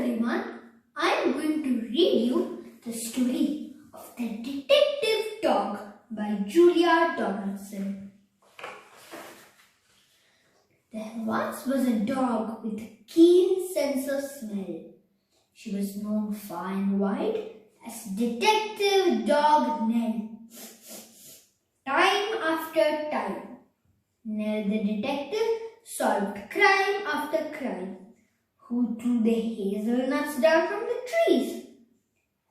everyone, I am going to read you the story of the Detective Dog by Julia Donaldson. There once was a dog with a keen sense of smell. She was known far and wide as Detective Dog Nell. Time after time, Nell the detective solved crime after crime. Who threw the hazelnuts down from the trees?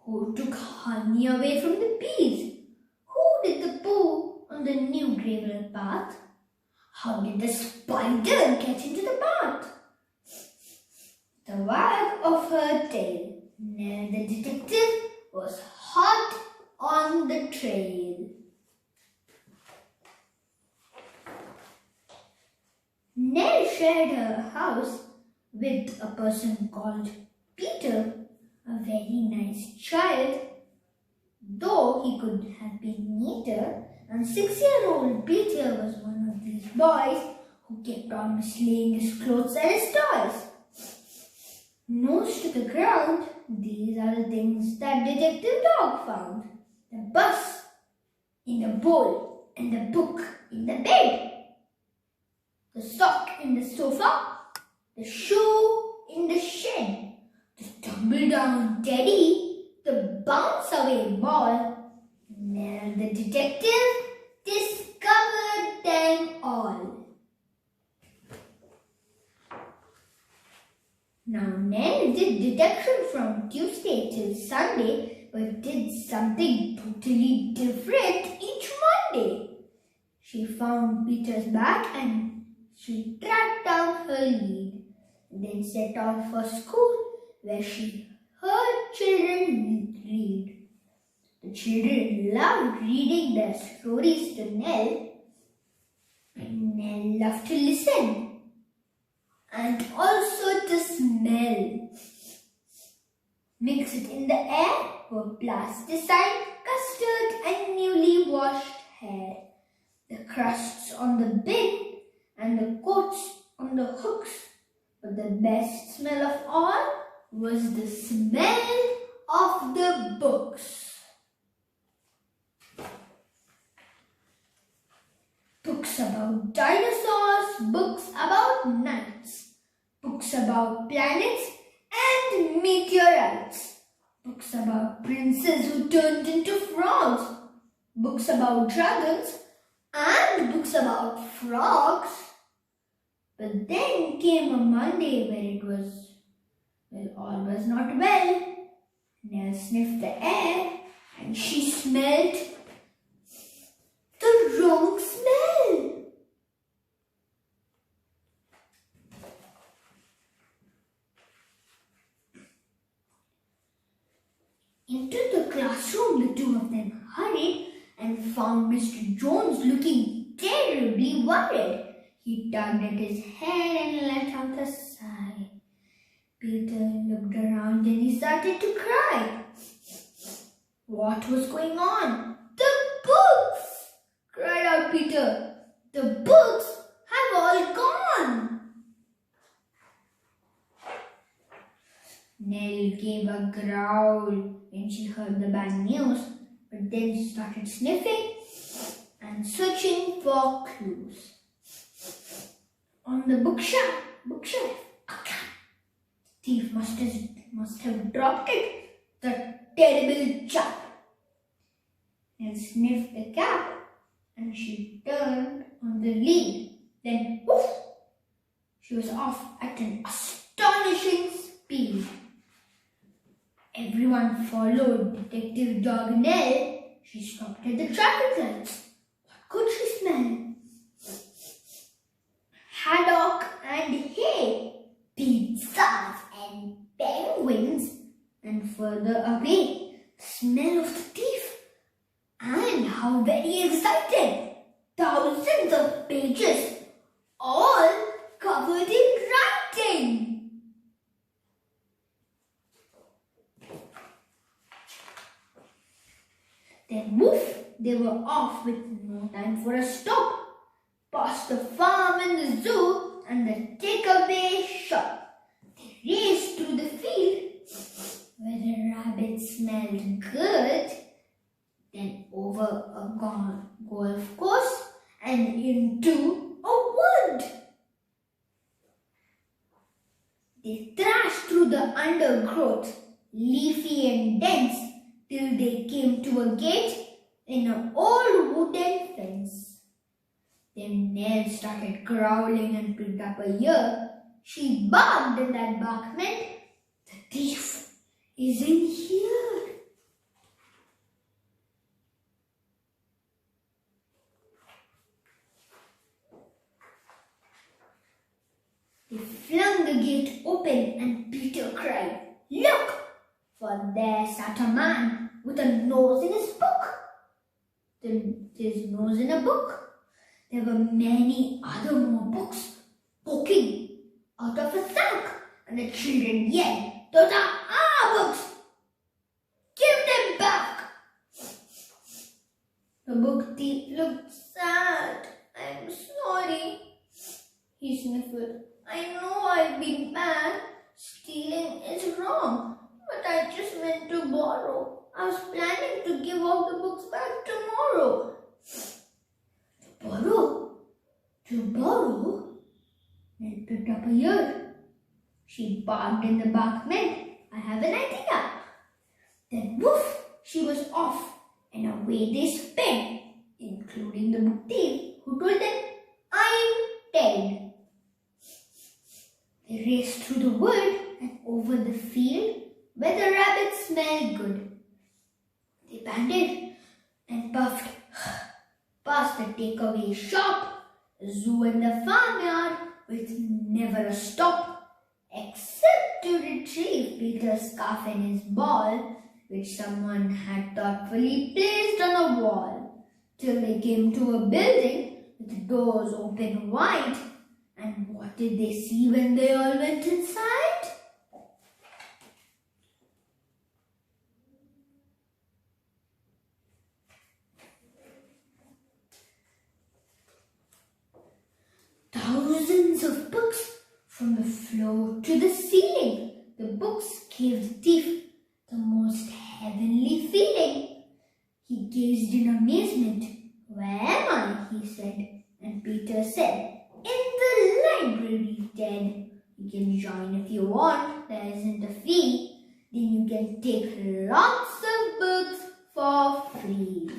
Who took honey away from the bees? Who did the poo on the new gravel path? How did the spider get into the bath? The wag of her tail, Nell the detective was hot on the trail. Nell shared her house with a person called Peter, a very nice child, though he could have been neater, and 6-year-old Peter was one of these boys who kept on mislaying his clothes and his toys. Nose to the ground, these are the things that Detective Dog found. The bus in the bowl and the book in the bed. The sock in the sofa, the shoe in the shed, the tumble-down teddy, the bounce-away ball. Nell the detective discovered them all. Now Nell did detection from Tuesday till Sunday, but did something totally different each Monday. She found Peter's bag and she tracked down her lead, then set off for school where she heard children read. The children loved reading their stories to Nell, and Nell loved to listen and also to smell. Mix it in the air were plasticine, custard and newly washed hair. The crusts on the bin and the coats on the hooks, but the best smell of all was the smell of the books. Books about dinosaurs, books about knights, books about planets and meteorites, books about princes who turned into frogs, books about dragons and books about frogs. But then came a Monday where it was, all was not well. Nell sniffed the air and she smelled the wrong smell. Into the classroom the two of them hurried and found Mr. Jones looking terribly worried. He tugged at his hair and let out a sigh. Peter looked around and he started to cry. What was going on? The books! Cried out Peter. The books have all gone. Nell gave a growl when she heard the bad news, but then she started sniffing and searching for clues. On the bookshelf, a cap. The thief must have dropped it, the terrible chap. Nell sniffed the cap and she turned on the lead. Then, woof! She was off at an astonishing speed. Everyone followed Detective Dog Nell. She stopped at the traffic lights. What could she smell? Haddock and hay, pizzas and penguins, and further away, the smell of the thief. And how very excited! Thousands of pages, all covered in writing. Then woof, they were off with no time for a stop. Past the farm and the zoo and the takeaway shop. They raced through the field smelled good, then over a golf course and into a wood. They thrashed through the undergrowth, leafy and dense, till they came to a gate in an old wooden fence. Then Nell started growling and pricked up her ear. She barked, and that bark meant, "The thief is in here." They flung the gate open and Peter cried, "Look!" For there sat a man with a nose in his book. His nose in a book. There were many other more books poking out of a sack, and the children yelled, "Those are our books! Give them back!" The book thief looked sad. "I'm sorry," he sniffled. "I know I've been bad. Stealing is wrong, but I just meant to borrow. I was planning to give out the books back tomorrow." To borrow? Nell picked up a ear. She barked in the bark meant, "I have an idea." Then woof, she was off, and away they sped, including the book thief, who told them, "I'm dead." They raced through the wood and over the field where the rabbits smelled good. They panted and puffed past the takeaway shop, the zoo and the farmyard with never a stop, except to retrieve Peter's scarf and his ball, which someone had thoughtfully placed on a wall, till they came to a building with the doors open wide. And what did they see when they all went inside? Thousands of books from the floor to the ceiling. The books gave the thief the most heavenly feeling. He gazed in amazement. "Where am I?" he said. And Peter said, "In the library, Ted. You can join if you want. There isn't a fee. Then you can take lots of books for free."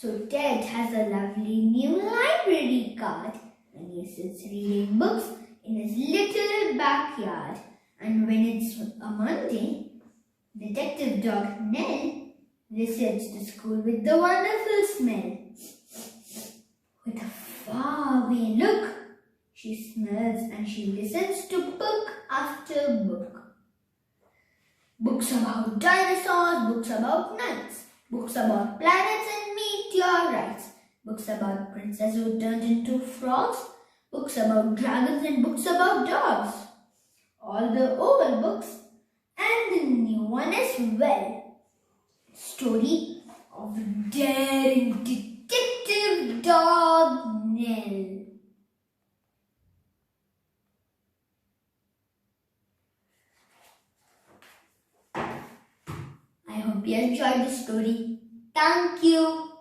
So Ted has a lovely new library card, and he sits reading books in his little backyard. And when it's a Monday, detective dog Nell visits the school with the wonderful smell. With a faraway look, she smells and she listens to book after book. Books about dinosaurs, books about knights, books about planets and meteorites, books about princesses who turned into frogs, books about dragons and books about dogs. All the old books and the new one as well. Story of daring detective dog Nell. I hope you enjoyed the story. Thank you.